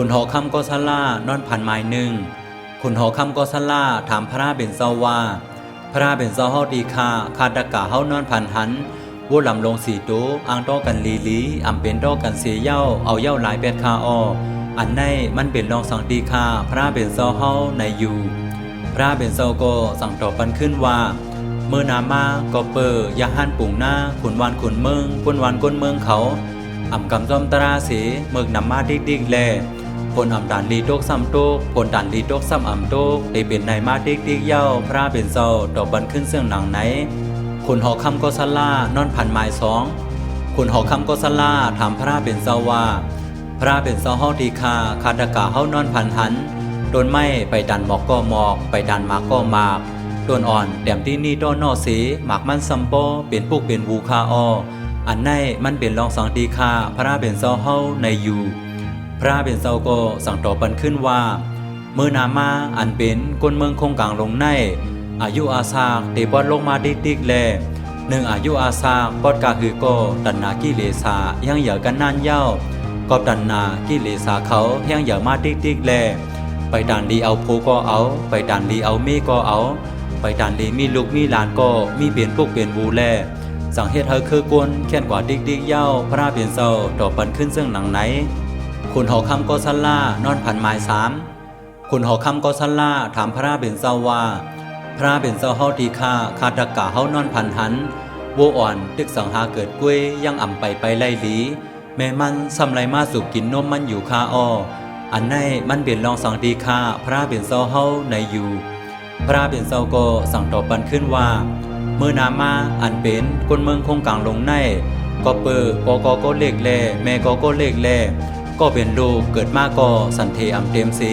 คุณหอคำก็สลานอนผ่านไม้หนึ่งคุณหอคำก็สลาถามพระเป็นเจ้าว่าพระเป็นเจ้าเฮาดีค่ะคาดกะเฮานอนผ่านหันวัวลำลงสีโตอ่างต้อกันลีอำเป็นต้อกันเสียเย้าเอาเย้าหลายเป็ดคาออันในมันเป็นรองสังดีค่ะพระเป็นเจ้าเฮาในอยู่พระเป็นเจ้าก็สั่งตอบปันขึ้นว่าเมื่อนามาก็เปิดยาหันปุ่งหน้าขุนวันขุนเมืองปุนวันก้นเมืองเขาอ่ำกำจอมตราเสเมืองนำมาดิกแลผลอ่ำด่านลีโตกซ้ำโตกผลด่านลีโตกซ้ำอ่ำโตกได้เป็นในมาดิกเย้าพระเป็นเจ้าตอบปันขึ้นเสื่องหนังไหนคุณหอคำก็สลานอนพันไม้สองคุณหอคำก็สลาถามพระเป็นเจ้าว่าพระเป็นเจ้าเฮาดีค่ะคาดกะเฮานอนพันหันโดนไม่ไปดันหมอกก็หมอกไปดันหมากก็หมากต้นอ่อนแดมที่นี่ต้นนอสีหมากมันซัมโปเป็นปุกเป็นวูคาออันในมันเป็นรองสังดีคาพระเป็นเจ้าเฮาในอยู่พระเป็นเจ้าก็สั่งต่อปันขึ้นว่าเมื่อนามาอันเป็นก้นเมืองคงกลางลงในอายุอาซากเตปอดลงมาดิกแลหนึ่งอายุอาซากปอดกาฮือก็ตันนากิเลสายังเหยื่อกันนานเย้ากอบตันนากิเลสาเขายังเหยื่อมาดิกแลไปดันลีเอาโพก็เอาไปดันลีเอาเมก็เอาไปดันลีมีลูกมีหลานก็มีเปลี่ยนพวกเปลี่ยนบูแลสังเฮ็ดเธอคือกวนแค่นกว่าดิกเย้าพระเป็นเจ้าต่อปันขึ้นซึ่งหนังไหนคุณหอคำก็ซัลล่านอนพันไม้สามคุณหอคำก็ซัลล่าถามพระเป็นเจ้าว่าพระเป็นเจ้าเฮาดีค่าคาดกะเฮานอนพันหันโวอ่อนตึกสังหาเกิดกล้วยยังอ่ำไปไล่หลีแม่มันสำไรมาสุกกินนมมันอยู่คาอันในมันเป็นรองสังดีค่าพระเป็นเจ้าเฮาในอยู่พระเป็นเจ้าก็สั่งตอบปันขึ้นว่าเมื่อนามาอันเป็นคนเมืองคงกลางลงในก็เปิดก็เล็กแลแม่ก็เล็กแลก็เป็นลูกเกิดมาก็สันเทอำเต็มสี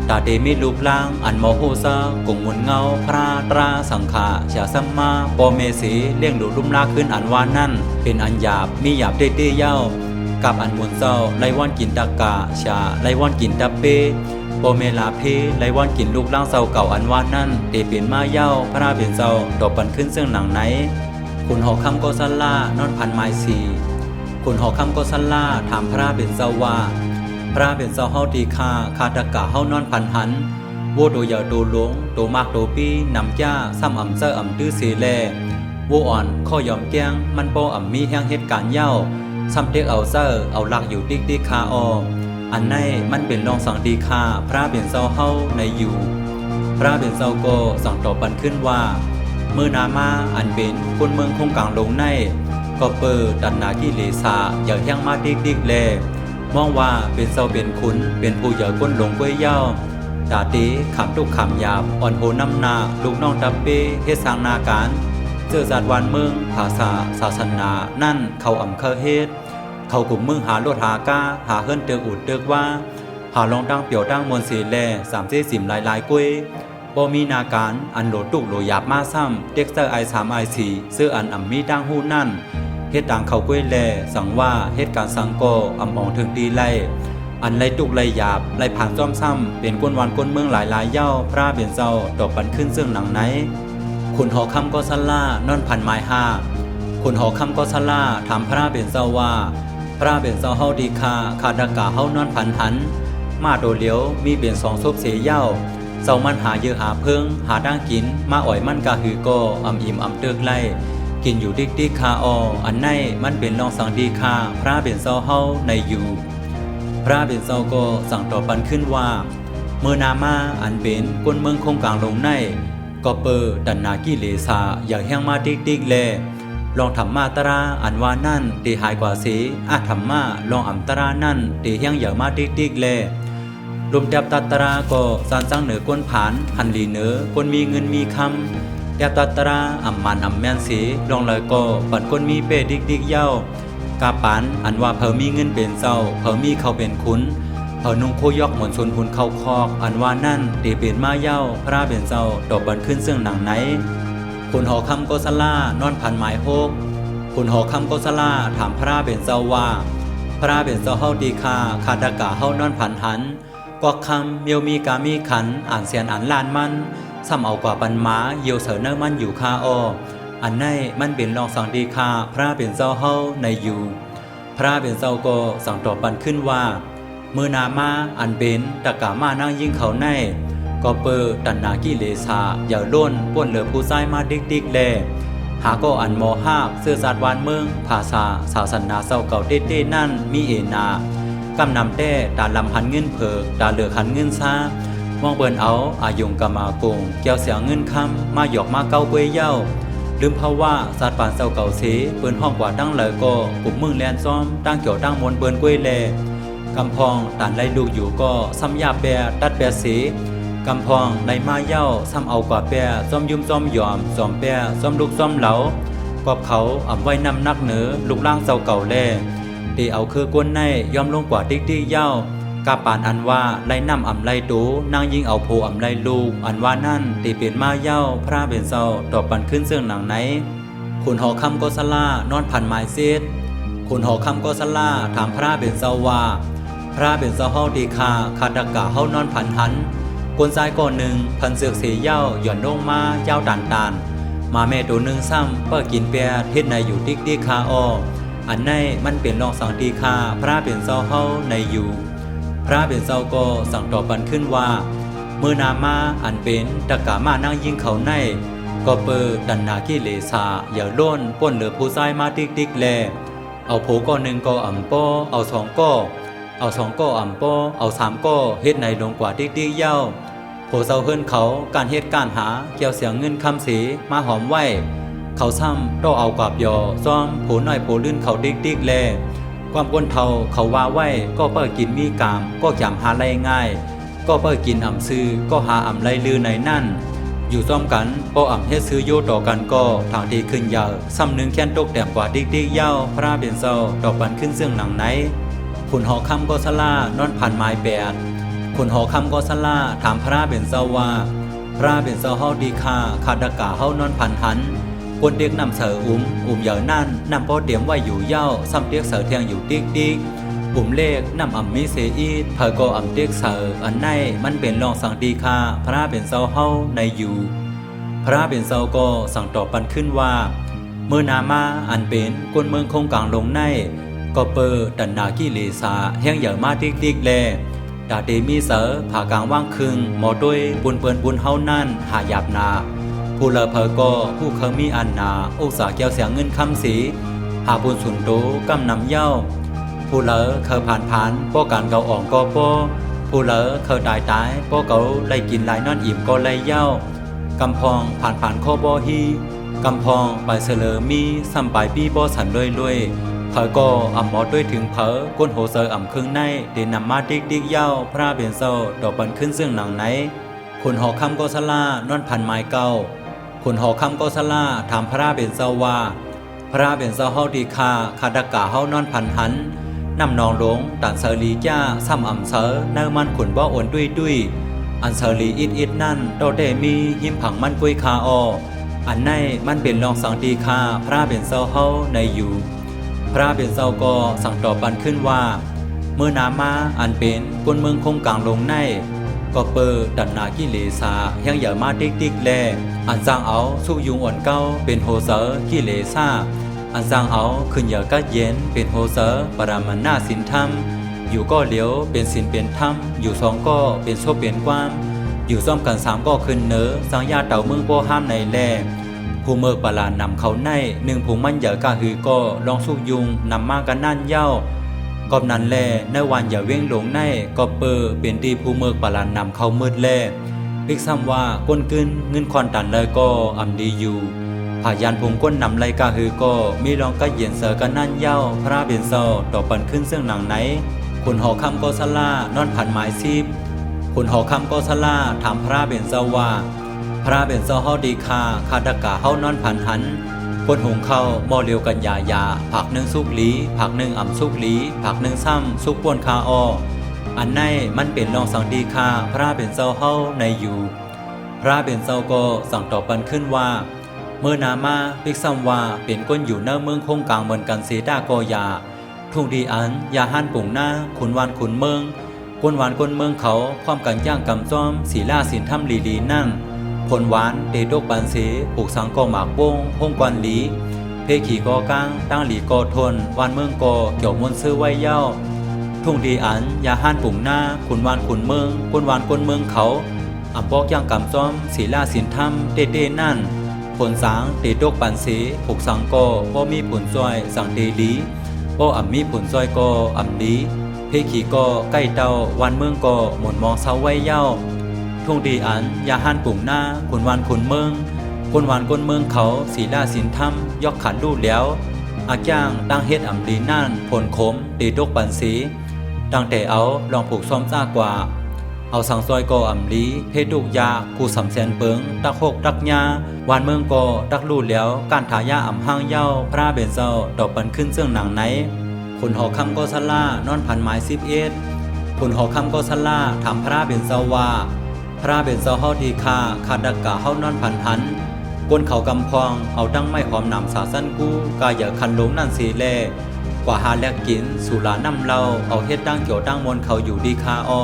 ตาเดมีรูปร่างอันโมโหซากงมุนเงาพระตราสังขาชาสัมมาปอเมสีเลี้ยงดูลุ่มลาขึ้นอันวานั่นเป็นอันหยาบมีหยาบเต้เย้ากับอันมุนเจ้าไลว่อนกินตะกาชาไลว่อนกินตะเปปอเมลาเพไลว่อนกินลูกล่างเจ้าเก่าอันวานั่นเตเป็นมาเย้าพระเป็นเจ้าดอกปันขึ้นซึ่งหนังไหนคุณหอคำก็ซัลล่านอนพันไม้สีคุณหอคำก็ซัลล่าถามพระเป็นเจ้าว่าพระเป็นเจ้าเฮาดีค่าคาดกะเฮานอนพันหันโวโดยาโดหลงโดมากโดปีนำจ้าซ้ำอ่ำเจ้าอ่ำตื้อเสแลโวอ่อนข้อยอมแก้งมันโปอ่ำมีแห่งเหตุการณ์เย้าซ้ำเด็กเอาเจ้าเอาหลักอยู่ดิกคาอันในมันเป็นรองสังดีค่าพระเป็นเจ้าเฮาในอยู่พระเป็นเจ้าก็สั่งตอบปันขึ้นว่าเมื่อนามาอันเป็นคนเมืองคงกลางลงในก็เปิดดันนากิเลสาอย่าแห่งมาดิกแลมองว่าเป็นเจ้าเป็นขุนเป็นผู้เหยื่อก้นหลงก้วยเย้าดาตีขำทุกขำหยาบอ่อนโหน้ำนาลูกน้องดับเป้เฮ็ดสร้างนาการเจอจัดวันเมืองภาษาศาสนานั่นเขาอ่ำเคเฮ็ดเขากลุ่มมึงหาโลดหากาหาเฮิรนเตือกอุดเตือกว่าหาลองตั้งเปี่ยวตั้งมนสีแล30หลายก้วยบ่มีนาการอันโหลตุกโหลหยาบมาซ้ำเด็กเซอร์I3I4ซื้ออันอ่ำมีตั้งหูนั่นเฮ็ดต่างเขาก้วยแลสั่งว่าเฮ็ดการสังโกอำมองถึงดีไล่อันไล่ตุกไล่หยาบไล่ผ่านจ้อมซ้ำเป็นก้นวันก้นเมืองหลายเย้าพระเป็นเจ้าตอกปันขึ้นซึ่งหนังไหนคุณหอคำก็ซัลล่านอนพันไม้ห้าคุณหอคำก็ซัลล่าถามพระเป็นเจ้าว่าพระเป็นเจ้าเฮาดีค่าคาดกะเฮานอนพันหันมาโดเหลียวมีเปลี่ยนสองซบเสียเย้าเจ้ามันหาเยอะหาเพิ่งหาดังกินมาอ่อยมันกะหือก็อ่ำอิ่มอ่ำเติกไล่กินอยู่ดิกคาอันในมันเป็นรองสังดีค่าพระเป็นเจ้าเฮาในอยู่พระเป็นเจ้าก็สั่งตอบปันขึ้นว่าเมื่อนามาอันเป็นก้นเมืองคงกลางลงในก็เปิดดันนากิเลสาอย่าแห้งมาดิกแลลองทำมาตราอันว่านั่นตีหายกว่าสีอาจทำมาลองอ่ำตรานั่นตีแห้งอย่ามาดิกแลรวมจับตัตราก็สานจังเหนือก้นผานหันลีเหนือก้นมีเงินมีคำยาตัตราอ่ำมันอ่ำแม่นสีลองเลยก็ปัดก้นมีเป้ดิกเย้ากาปันอันว่าเผอมีเงินเป็นเจ้าเผอมีเขาเป็นคุณเผอนุ่งโคยอกหมอนชนหุ่นเข้าคอกอันว่านั่นตีเป็นมาเย้าพระเป็นเจ้าดอกบันขึ้นซึ่งหนังไหนคุณหอคำก็สลานอนพันไม้โฮกคุณหอคำก็สลาถามพระเป็นเจ้าว่าพระเป็นเจ้าเฮาดีค่าคาดกะเฮานอนพันหันกอกคำเมียวมีกามีขันอ่านเสียนอ่านลานมันซ้ำเอากว่าปันหมาเยียวเสือเนื้อมันอยู่คาอันในมันเป็นรองสังดีค่าพระเป็นเจ้าเฮาในอยู่พระเป็นเจ้าก็สั่งตอบปันขึ้นว่า มือนามาอันเป็นตะกามานั่งยิงเขาในก็เปิดตันนากิเลสาอย่าล้นป้นเหลือผู้ชายมาดิกแลหาก็อันมอหากเสื้อสาดวานเมืองภาษาศาสนาเศร้าเก่าเต้นั่นมีเอนากำนำแต่ตาลำหันเงินเผิกตาเหลือหันเงินซามองเบิ่นเอาอายุงกามากงเกี่ยวเสียงเงินคำมาหยอกมาเก้าเกวยเย้าลืมเพราะว่าศาสตร์ปานเศร้าเก่าเสเปิ้นห้องกว่าตั้งเลยก็กลุ่มมึงแลนซ้อมตั้งเกี่ยวตั้งมนเบิ่นเกวยแลกำพองตานไล่ลูกอยู่ก็ซ้ำยาแปรตัดแปรเสกำพองในมาเย้าซ้ำเอากว่าแปรซ้อมยุ่มซ้อมหยอมซ้อมแปรซ้อมลูกซ้อมเหลากอบเขาอ่ำไว้นำนักเหนือลูกล่างเศร้าเก่าแลตีเอาคือกวนในยอมลงกว่าดิกเย้ากาปานอันว่าไล่น้ำอ่ำไล่ตูนางยิงเอาโพอ่ำไล่ลูกอันว่านั่นตีเปลี่ยนมาเย้าพระเป็นเศร้าตอบปันขึ้นเสื่องหนังไหนขุนหอคำก็สลานอนพันไม้เสียดขุนหอคำก็สลาถามพระเป็นเศร้าว่าพระเป็นเศร้าเฮาดีคาคาดกะเฮานอนพันหันกวนซ้ายก่อนหนึ่งพันเสือกเสียเย้าหย่อนลงมาเย้าตานมาแม่ตัวหนึ่งซ้ำเพื่อกินเปียเฮ็ดในอยู่ดิกคาออันในมันเป็นรองสังตีคาพระเป็นเศร้าเฮาในอยู่พระเป็นเศร้าก็สั่งตอบบันขึ้นว่าเมื่อนามาอันเป็นตะกามานั่งยิงเขาในก็เปิดดันนากิเลสาอย่าล้นป้นเหลือผู้ชายมาดิกแลเอาโผก้อนหนึ่งก็อ่ำป้อเอาสองก็อ่ำป้อเอาสามก็เฮ็ดในลงกว่าดิกเย้าโผเศร้าเฮิรนเขาการเฮ็ดการหาเกี่ยวเสียงเงินคำสีมาหอมไว้เขาซ้ำต้องเอากวาบยอซ้อมโผน้อยโผลื่นเขาดิกแลความก้นเทาเขาว่าไว้ก็เปิดกินมีกามก็จำหาไรง่ายก็เปิดกินอ่ำซื้อก็หาอ่ำไรลือในนั่นอยู่ซ้อมกันพออ่ำเฮ็ดซื้อโยต่อกันก็ทางที่ขึ้นยาวซ้ำหนึ่งแค้นตกแต้มกว่าดิกเย้าพระเป็นเศร้าดอกบันขึ้นเสื่องหนังไหนขุนหอคำก็สลานอนผ่านไม้แปดขุนหอคำก็สลาถามพระเป็นเศร้าว่าพระเป็นเศร้าเฮาดีคาคาดกะเฮานอนผ่านหันคนเด็กนำเสือเหยานั่นนำพ่อเตรียมไว้อยู่เย้าซ้ำเด็กเสือเทียงอยู่ดิกเลขนำอ่ำมิเซอีดเพอก็อ่ำเด็กเสืออันในมันเป็นรองสังดีคาพระเป็นเศร้าเฮาในอยู่พระเป็นเศร้าก็สั่งตอบปันขึ้นว่าเมื่อนามาอันเป็นกวนเมืองคงกลางลงในก็เปิดดันนากิเลสาแห้งใหญ่มาดิกแลดาเดมีเสือผ่ากลางว่างคึงหมอด้วยบุญเปินบุญเฮานั่นหาหยาบนาผู้เลอเพอก็ผู้เคยมีอันนาอุตสาเกี่ยวเสียงเงินคำสีหาบุญสุนโตกำนำเย้าผู้เลอเคยผ่านป้อการเกาอ่องก็ป้อผู้เลอเคยตายป้อเกาไล่กินไล่นอนอิ่มก็ไล่เย้ากำพองผ่านข้อบ่ฮีกำพองไปเสลอมีซ้ำไปปี้บ่สันด้วยเพอก็อ่ำหมอด้วยถึงเพอก้นโหเซออ่ำครึ่งในเดินนำมาดิกเย้าพระเป็นเศร้าดอกบันขึ้นเสื่องหนังไหนขุนหอคำก็สลานอนพันไม้เก่าขุนหอคำก็สลาถามพระเป็นเศร้าว่าพระเป็นเศร้าเฮาดีคาดกะเฮานอนพันหันนำนองหลงตันเสรีจ้าซ้ำอ่ำเสอเนื้อมันขุนบ่อ่อนด้วยอันเสรีอิดนั่นโตเดมีหิมผังมันกุยคาอันในมันเป็นรองสังดีคาพระเป็นเศร้าเฮาในอยู่พระเป็นเศร้าก็สั่งตอบปันขึ้นว่าเมื่อนามาอันเป็นกวนเมืองคงกลางลงในก็เปิดดันนากิเลสาแห้งใหญ่มาดิกแลอันสร้างเอาสู้ยุงอ่อนเก้าเป็นโฮเซอร์กิเลสาอันสร้างเอาขึ้นเหยื่อกัดเย็นเป็นโฮเซอร์ปรามันนาสินธรรมอยู่ก็เหลียวเป็นสินเป็นธรรมอยู่สองก็เป็นโชคเป็นความอยู่ซ้อมกันสามก็ขึ้นเนอสังญาเต่าเมืองโบห้ามในแลผู้เมืองปลานำเขาในหนึ่งผู้มั่นเหยื่อกะหือก็ลองสู้ยุงนำมากันนั่นเย้ากอบนั้นแลในวันอย่าเว้งหลงในก็เปิดเป็นตีผู้เมืองปลานนำเขามืดแลพิกซ้ำว่าก้นกึนเงินคอนตันเลยก็อ่ำดีอยู่ผายานพงก้นนำไรกะหือก็มีรองกะเย็นเสือกันนั่นเย้าพระเป็นเศร้าต่อปันขึ้นเสื่องหนังไหนขุนหอคำก็สลานอนผันไม้ซีบขุนหอคำก็สลาถามพระเป็นเศร้าว่าพระเป็นเศร้าเฮาดีคาดกะเฮานอนผันหันคนหุงเข้าหม้อเลียวกันยาผักหนึ่งสุกหลีผักหนึ่งอ่ำสุกหลีผักหนึ่งซ้ำสุกป่วนคาอันในมันเป็นรองสังดีคาพระเป็นเศร้าเฮาในอยู่พระเป็นเศร้าก็สั่งตอบปันขึ้นว่าเมื่อนามาพิกซ้ำว่าเป็นก้นอยู่เนื้อเมืองคงกลางเหมือนกันเสดากอยาทุ่งดีอันยาหันปุ่งหน้าขุนวานขุนเมืองก้นวานก้นเมืองเขาพร้อมกันย่างกำซ้อมศีลาสินถ้ำลีนั่งผลหวานเดดกปันเสผูกสังกอหมากโป้งห้องกวนหลีเพขี่กอกลางตั้งหลีกอทนวานเมืองกอเกี่ยวมนซื้อไว้เย้า ทุ่งดีอันยาห้านปุ่งหน้าขุนวานขุนเมืองกุนวานกุนเมืองเขาอับปอกย่างกำซ้อมศีลาศีลธรรมเต้นั่นผลสางเตดกปันสีผูกสังโกบ่มีผลซอยสังเดลีบ่อ่ำมีผลซอยโกอ่ำลีเพขี่โกใกล้เตาวันเมืองโกหมุนมองเสาไว้เย้าทุ่งดีอันยาห้านปุ่งหน้าขุนวานขุนเมืองกุนวานกุนเมืองเขาศีลาศีลธรรมยกขันลู่แล้วอาจ้างตั้งเฮ็ดอ่ำลีนั่นผลขมเตดกปันสีตั้งแต่เอาลองผูกซ้อมซ่ากว่าเอาสังซอยกออ่ำลีเพดุกยากูสำแสนเปิงตักโคกตักยาวานเมืองกอตักลู่แล้วการถายาอ่ำห้างเย้าพระเบญเจ้าดอกปันขึ้นเสื่องหนังไหนคนหอคำก็สลานอนพันไม้11คนหอคำก็สลาถามพระเบญเจ้าว่าพระเบญเจ้าเฮาดีคาขาดดักกะเฮานอนพันหันกวนเขากำพองเอาตั้งไม่หอมนำสาสั้นกู้กาอย่าคันลงนั่นสีแลกว่าหาแลกกินสุราน้ำเราเอาเฮ็ดตั้งเกี่ยวตั้งมนเขาอยู่ดีคาอ้อ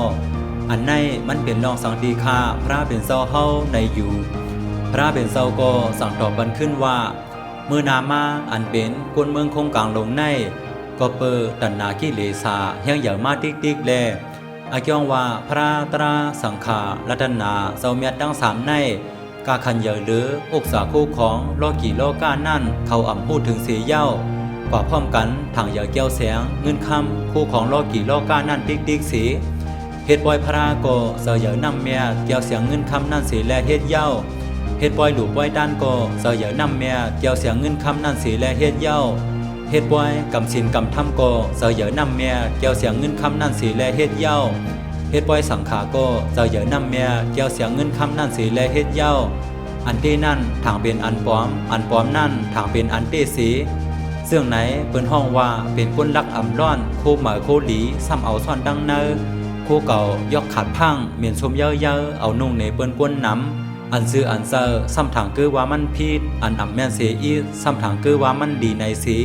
อันในมันเป็นรองสังดีคาพระเป็นเจ้าเฮาในอยู่พระเป็นเจ้าก็สั่งตอบบันขึ้นว่าเมื่อนามาอันเป็นกวนเมืองคงกลางลงในก็เปิดตันนากิเลสาเฮียงอย่างมาติ๊กแลอาเกียงว่าพระตราสังขารัตนาเจ้าเมียตั้ง3ในกาคันเยอะหรืออกษาคู่ของโลกีโลก้านั่นเขาอ่ำพูดถึงเสียเย้ากว่าพร้อมกันทางเยอะเกี้ยวแสงเงินคำคู่ของโลกีโลก้านั่นติ๊กสีเฮ็ดบอยพระโกเสยนำเมียเกี่ยวเสียงเงินคำนั่นสีแลเฮ็ดเย้าเฮ็ดบอยหลูบอยด้านโกเสยนำเมียเกี่ยวเสียงเงินคำนั่นสีแลเฮ็ดเย้าเฮ็ดบอยกำสินกำทำโกเสยนำเมียเกี่ยวเสียงเงินคำนั่นสีแลเฮ็ดเย้าเฮ็ดบอยสังขาโกเสยนำเมียเกี่ยวเสียงเงินคำนั่นสีแลเฮ็ดเย้าอันเต้นั่นทางเป็นอันปลอมนั่นทางเป็นอันเต้สีเสื่องไหนเปิ้นห้องว่าเป็นคนรักอ่ำร้อนโคหมายโคหลีซ้ำเอาซ่อนดังเนอคู่เก่ายกขาดพังเมียนชมเยอะเอานุ่งในเปิ้นกวนน้ำอันซื้ออันเซอร์ซ้ำทางคือว่ามันพีดอันอ่ำแม่นเสียอีซ้ำทางคือว่ามันดีในสี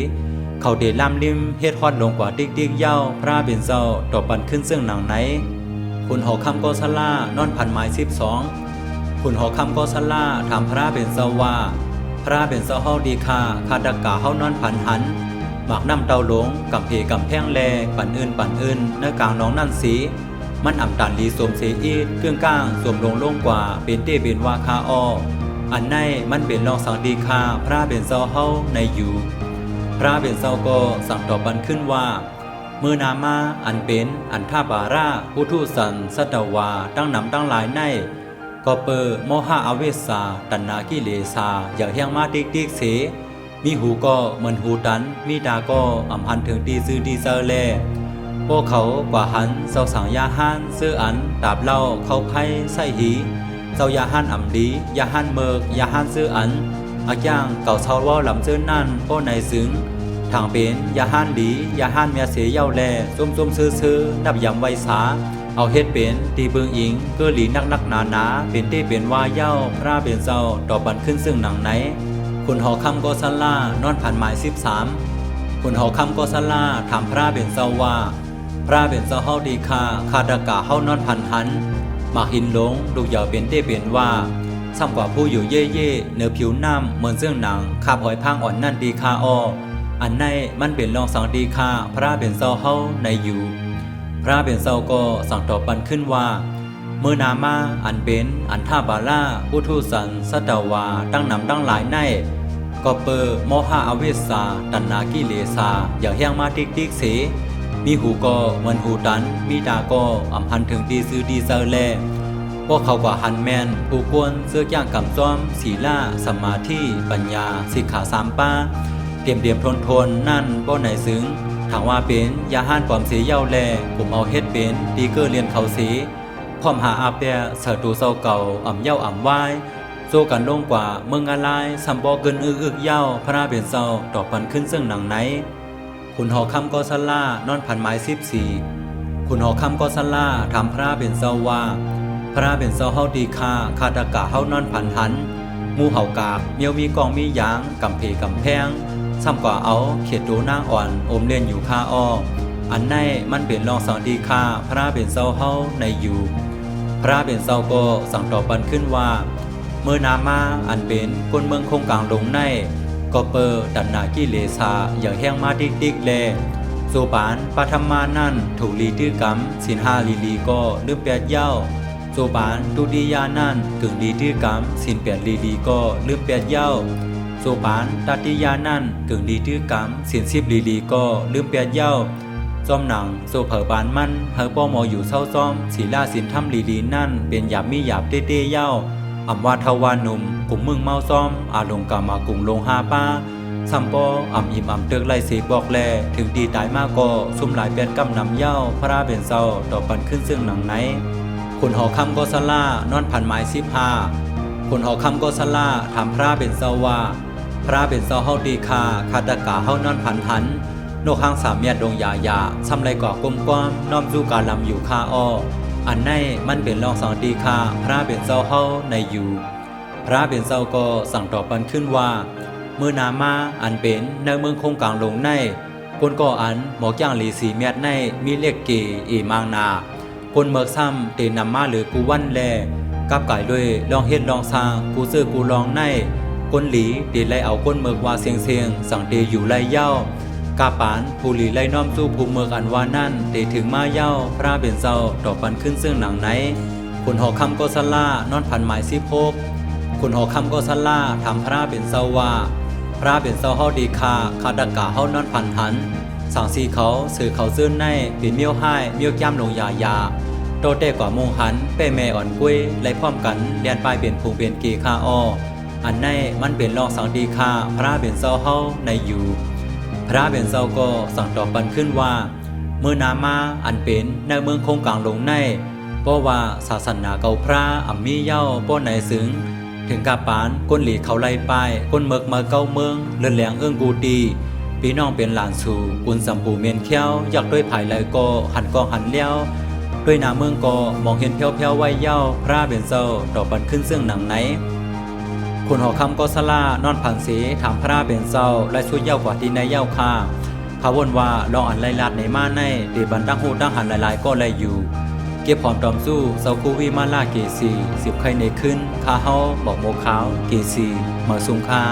เขาเดล่ำลิมเฮ็ดฮอดลงกว่าติ๊กเย้าพระเป็นเจ้าตอบปันขึ้นเสื่องหนังไหนคุณหอคำก็สลานอนพันไม้12คุณหอคำก็สลาถามพระเป็นเจ้าว่าพระเป็นเจ้าเฮาดีคาขาดดักกะเฮานอนพันหันหมากน้ำเตาหลงกำเพกำแพงแลปั่นอื่นเนื้อกลางน้องนั่นสีมันอ่ำตันลีสมเสียอีดเครื่องก้างสวมลงกว่าเป็นเต้เป็นว่าคาอ้ออันในมันเป็นรองสังดีคาพระเป็นเจ้าเฮาในอยู่พระเป็นเจ้าก็สั่งตอบบันขึ้นว่าเมื่อนามาอันเป็นอันท่าบาราผู้ทุสันสัตวาตั้งนำตั้งหลายในก็เปิดโมหะอเวสาตัณนากิเลสาอย่าเฮียงมาติ๊กเสมีหูก็เหมือนหูตันมีตาก็อำพันถึงดีซื้อดีเซอร์แลพวกเขากว่าหันเจ้าสั่งยาห้านซื้ออันตาบเล่าเขาไพ่ไส้หีเจ้ายาห้านอ่ำลียาห้านเมิกยาห้านซื้ออันอาย่างเก่าเชาว่าลำเจ้อนั่นพ่อในซึ้งทางเป็นยาห้านดียาห้านเมียเสียเย้าแลส้มซื้อนับยำไวสาเอาเฮ็ดเป็นตีเบิงอิงเกอหลีนักหนาเป็นเต้เป็นว่าเย้าพระเป็นเจ้าต่อบันขึ้นซึ่งหนังไหนคุณหอคำก็สลานอนผ่านหมาย13คุณหอคำก็สลาถามพระเป็นเจ้าว่าพระเป็นเจ้าเฮาดีคาขาดากะเฮานอนพันหันมาหินหลงลูกเหยาเป็นเต้เป็นว่าซ้ำกว่าผู้อยู่เย่เนื้อผิวน้ำเหมือนเสื่องหนังคาบหอยพางอ่อนนั่นดีคาอ้ออันในมันเป็นรองสังดีคาพระเป็นเจ้าเฮาในอยู่พระเป็นเจ้าก็สั่งตอบปันขึ้นว่าเมื่อนามาอันเป็นอันท่าบาล่าอุทุสันสัตวาตั้งนำตั้งหลายในก็เปิดโมหะอเวสาตัณนากิเลสาอย่าเฮียงมาติ๊กเสมีหูก็เหมือนหูตันมีตาก็อำพันถึงดีซื้อดีเซอร์แลพวกเขากว่าหันแมนผู้กวนเสื้อย่างกำซ้อมศีลาสมาธิปัญญาสิกขา3ป้าเตรียมทนนั่นบ่ไหนซึ้งถามว่าเป็นยาห้านปลอมเสียเย้าแลผมเอาเฮ็ดเป็นดีเกอร์เรียนเขาสีพร้อมหาอาเปียเสือตูเศร้าเก่าอ่ำเย้าอ่ำวายโซกันลงกว่าเมืองอะไรสัมบอเกินอึกเย้าพระเป็นเศร้าตอบปันขึ้นซึ่งหนังไหนคุณหอคำก็สลานอนพันไม้14คุณหอคำก็สลาถามพระเป็นเศร้าว่าพระเป็นเศร้าเฮาดีคาขาดากะเฮานอนพันหันงูเห่ากากเมียวมีกองมียางกำเพกำแพงซ้ำกว่าเอาเขียดดูนางอ่อนอมเล่นอยู่คาอ้ออันในมันเป็นรองสังดีคาพระเป็นเศร้าเฮาในอยู่พระเป็นเศร้าก็สั่งตอบปันขึ้นว่าเมื่อนามาอันเป็นคนเมืองคงกลางลงในก็เปิดตัณนากิเลสาอย่างแห้งมาติ๊กแล โซปานปฐมมานั่นถูกลีตื้อกำสินห้าลีลีก็ลืมแปดเย้าโซปานตุติยานั่นกึ่งลีตื้อกำสินแปดลีลีก็ลืมแปดเย้าโซปานตติยานั่นกึ่งลีตื้อกำสินสิบลีลีก็ลืมแปดเย้าจอมหนังโซเผอบานมันเฮอป้อมออยู่เศร้าซ้อมศีลาสินทำลีลีนั่นเป็นหยาบมีหยาบเต้เต้เย้าอำว่าทวานุ่มกลุ่มมึงเมาซ้อมอาลงกามากลุ่มลงหาป้าซัมปออ่ำอิ่มอ่ำเติกไล่เสบอกแลถึงดีตายมากก็ซุ่มหลายเปียนกำนำเย้าพระราเป็นเศร้าต่อปันขึ้นซึ่งหนังไหนคนหอคำก็สลานอนพันไม้15คนหอคำก็สลาถามพระเป็นเศร้าว่าพระเป็นเศร้าเฮาดีคาคาตะกาเฮานอนพันหันนกห้างสามเมียดดงยาซ้ำไรก่อกลมกว้ามน้อมสู่การลำอยู่คาอ้ออันในมันเป็นรองสองดีคาพระเป็นเศร้าเฮาในอยู่พระเป็นเศร้าก็สั่งต่อปันขึ้นว่าเมื่อนามาอันเป็นในเมืองคงกลางลงในคนก่ออันหมอกย่างหลีสีเมียดในมีเล็กเกอีมางนาคนเมือกซ้ำเตนำมาหรือกูวันแลกับไก่ด้วยลองเฮ็ดลองสร้างกูซื้อกูลองในคนหลีเดไล่เอาคนเมือกว่าเสียงสั่งเตอยู่ไล่เย้ากาปานผู้หลีไล่น้อมสู้ภูเมือกอันว่านั่นเตถึงมาเย้าพระเป็นเจ้าต่อปันขึ้นซึ่งหนังไหนคนหอคำก็สลานอนพันหมาย16คนหอคำก็สลาถามพระเป็นเจ้าว่าพระเป็นเศร้าเฮาดีคาคาตะกาเฮานอนพันหันสั่งสีเขาสื่อเขาซื่นในเป็นเมียวให้เมียวย่ำลงยาโตเต้กว่ามงหันเป้แม่อ่อนกุ้ยไล่พร้อมกันเลียนปลายเป็นพุงเป็นกีคาอ้ออันในมันเป็นรองสังดีคาพระเป็นเศร้าเฮาในอยู่พระเป็นเศร้าก็สั่งตอบปันขึ้นว่าเมื่อนามาอันเป็นในเมืองคงกลางลงในเพราะว่าศาสนาเก่าพระอัมมีเย้าป้อไหนซึ้งถึงกาปานก้นหลีเขาไล่ป้ายก้นเมือกมาเก้าเมืองเลื่อนแหลงเอื้องกูดีพี่น้องเป็นหลานสู่กุนสัมปูเมียนเขี้ยวอยากด้วยภายไหลก็หันกองหันเลี้ยวด้วยนาเมืองก็มองเห็นเพียวๆไว้เย้าพระเป็นเจ้าต่อปันขึ้นซึ่งหนังไหนคนหอคำก็สลานอนผันสีถามพระเป็นเจ้าและชุดเย้ากว่าที่ในเย้าค่าพาวนว่าลองอันไล่ลาดในมาในเดบันตั้งหูตั้งหันหลายๆก็ไล่อยู่เก็บพร้อมตอมสู้เซาคูวีมาล่าเกซี10 ใครในขึ้นคาเฮาบอกโมขาวเกซีมาซุงคา